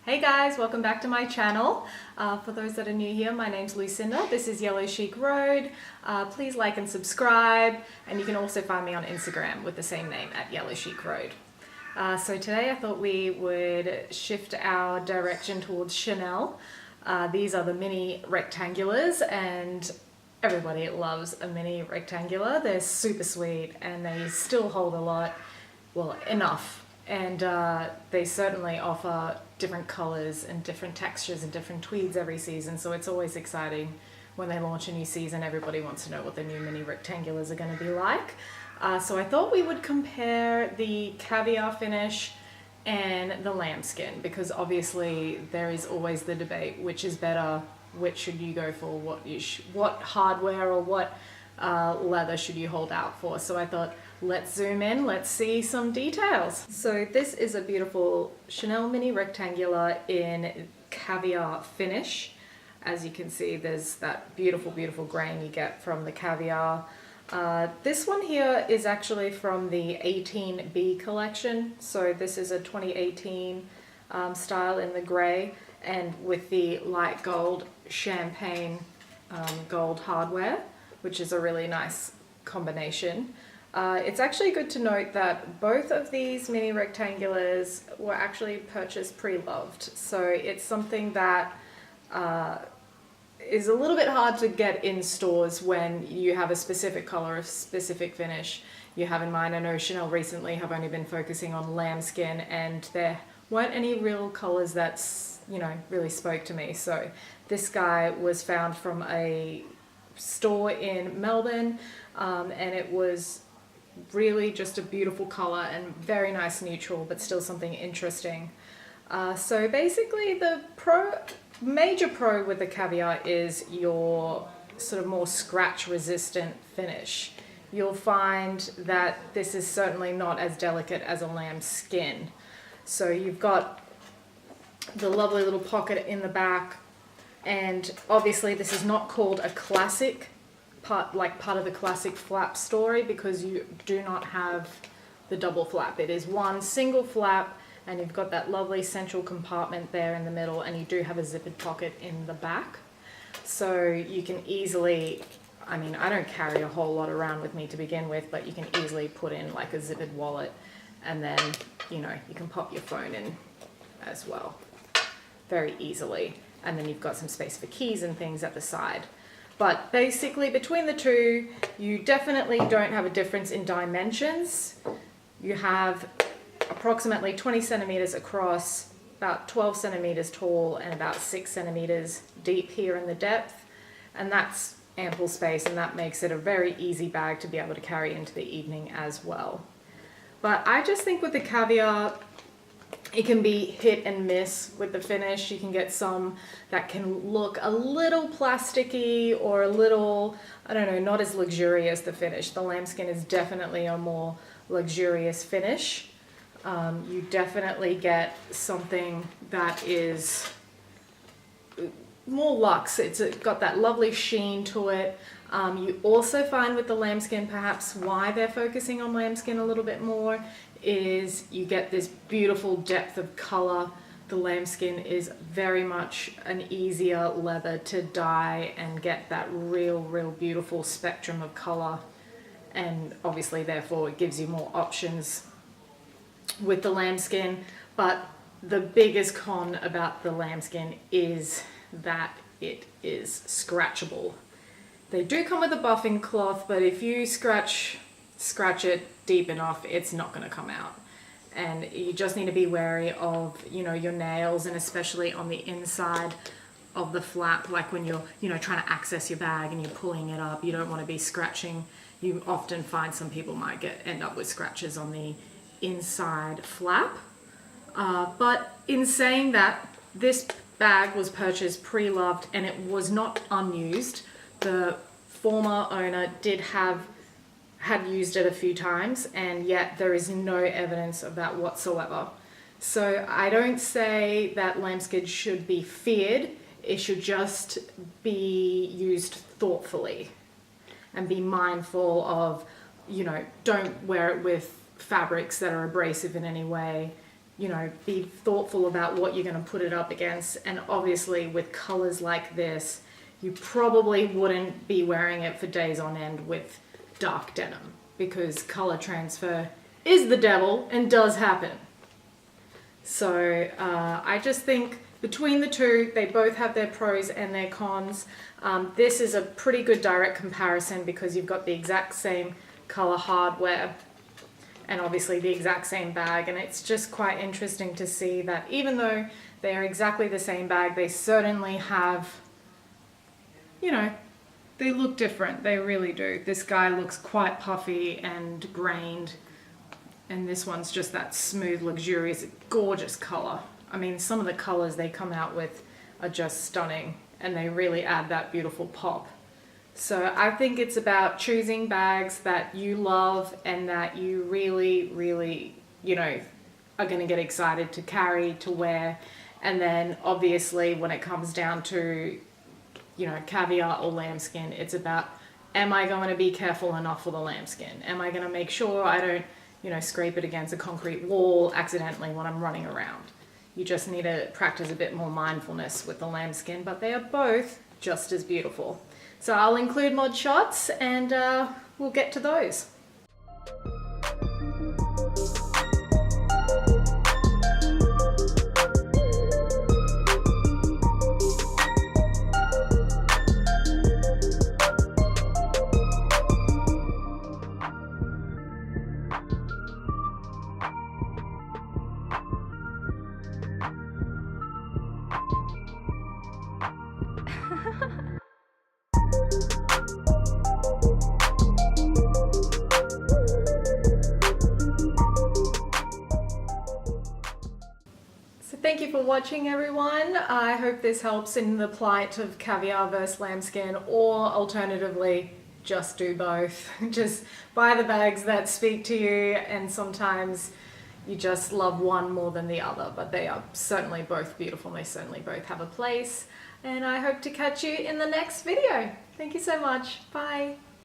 Hey guys, welcome back to my channel. For those that are new here, my name's Lucinda. This is Yellow Chic Road. Please like and subscribe, and you can also find me on Instagram with the same name at Yellow Chic Road. So today I thought we would shift our direction towards Chanel. These are the mini rectangulars, and everybody loves a mini rectangular. They're super sweet and they still hold a lot, well, enough. And they certainly offer different colors and different textures and different tweeds every season, so it's always exciting when they launch a new season. Everybody wants to know what the new mini rectangulars are going to be like. So I thought we would compare the Caviar finish and the Lambskin, because obviously there is always the debate, which is better, which should you go for, what hardware or what leather should you hold out for. So I thought, let's zoom in, let's see some details. So this is a beautiful Chanel mini rectangular in Caviar finish. As you can see, there's that beautiful, beautiful grain you get from the Caviar. This one here is actually from the 18B collection. So this is a 2018 style in the gray, and with the light gold champagne gold hardware, which is a really nice combination. It's actually good to note that both of these mini rectangulars were actually purchased pre-loved. So it's something that is a little bit hard to get in stores when you have a specific color, a specific finish you have in mind. I know Chanel recently have only been focusing on lambskin, and there weren't any real colors that, really spoke to me. So this guy was found from a store in Melbourne, and it was really just a beautiful color and very nice neutral, but still something interesting. So basically the major pro with the Caviar is your sort of more scratch resistant finish. You'll find that this is certainly not as delicate as a lambskin. So you've got the lovely little pocket in the back, and obviously this is not called a classic part of the classic flap story, because you do not have the double flap. It is one single flap, and you've got that lovely central compartment there in the middle, and you do have a zippered pocket in the back. So you can easily, I don't carry a whole lot around with me to begin with, but you can easily put in like a zippered wallet, and then you can pop your phone in as well very easily. And then you've got some space for keys and things at the side. But basically between the two, you definitely don't have a difference in dimensions. You have approximately 20 centimeters across, about 12 centimeters tall, and about 6 centimeters deep here in the depth. And that's ample space, and that makes it a very easy bag to be able to carry into the evening as well. But I just think with the Caviar, it can be hit and miss with the finish. You can get some that can look a little plasticky or a little, not as luxurious the finish. The lambskin is definitely a more luxurious finish. You definitely get something that is more luxe. It's got that lovely sheen to it. You also find with the lambskin, perhaps why they're focusing on lambskin a little bit more, is you get this beautiful depth of color. The lambskin is very much an easier leather to dye and get that real beautiful spectrum of color, and obviously therefore it gives you more options with the lambskin. But the biggest con about the lambskin is that it is scratchable. They do come with a buffing cloth, but if you scratch it deep enough, it's not going to come out. And you just need to be wary of, your nails, and especially on the inside of the flap, like when you're, trying to access your bag and you're pulling it up, you don't want to be scratching. You often find some people might end up with scratches on the inside flap. But in saying that, this bag was purchased pre-loved, and it was not unused. The former owner had used it a few times, and yet there is no evidence of that whatsoever. So I don't say that lambskin should be feared. It should just be used thoughtfully and be mindful of, don't wear it with fabrics that are abrasive in any way. you know, be thoughtful about what you're going to put it up against. And obviously with colors like this, you probably wouldn't be wearing it for days on end with dark denim, because color transfer is the devil and does happen. So I just think between the two, they both have their pros and their cons. This is a pretty good direct comparison because you've got the exact same color hardware and obviously the exact same bag, and it's just quite interesting to see that even though they are exactly the same bag, they certainly have, you know, they look different. They really do. This guy looks quite puffy and grained, and this one's just that smooth, luxurious, gorgeous color. I mean, some of the colors they come out with are just stunning, and they really add that beautiful pop. So I think it's about choosing bags that you love and that you really, really, you know, are going to get excited to carry, to wear. And then obviously when it comes down to, you know, Caviar or Lambskin, it's about, am I going to be careful enough for the Lambskin? Am I going to make sure I don't, you know, scrape it against a concrete wall accidentally when I'm running around? You just need to practice a bit more mindfulness with the Lambskin, but they are both just as beautiful. So I'll include mod shots and we'll get to those. Thank you for watching, everyone. I hope this helps in the plight of Caviar versus Lambskin, or alternatively, just do both. Just buy the bags that speak to you, and sometimes you just love one more than the other, but they are certainly both beautiful. They certainly both have a place, and I hope to catch you in the next video. Thank you so much. Bye.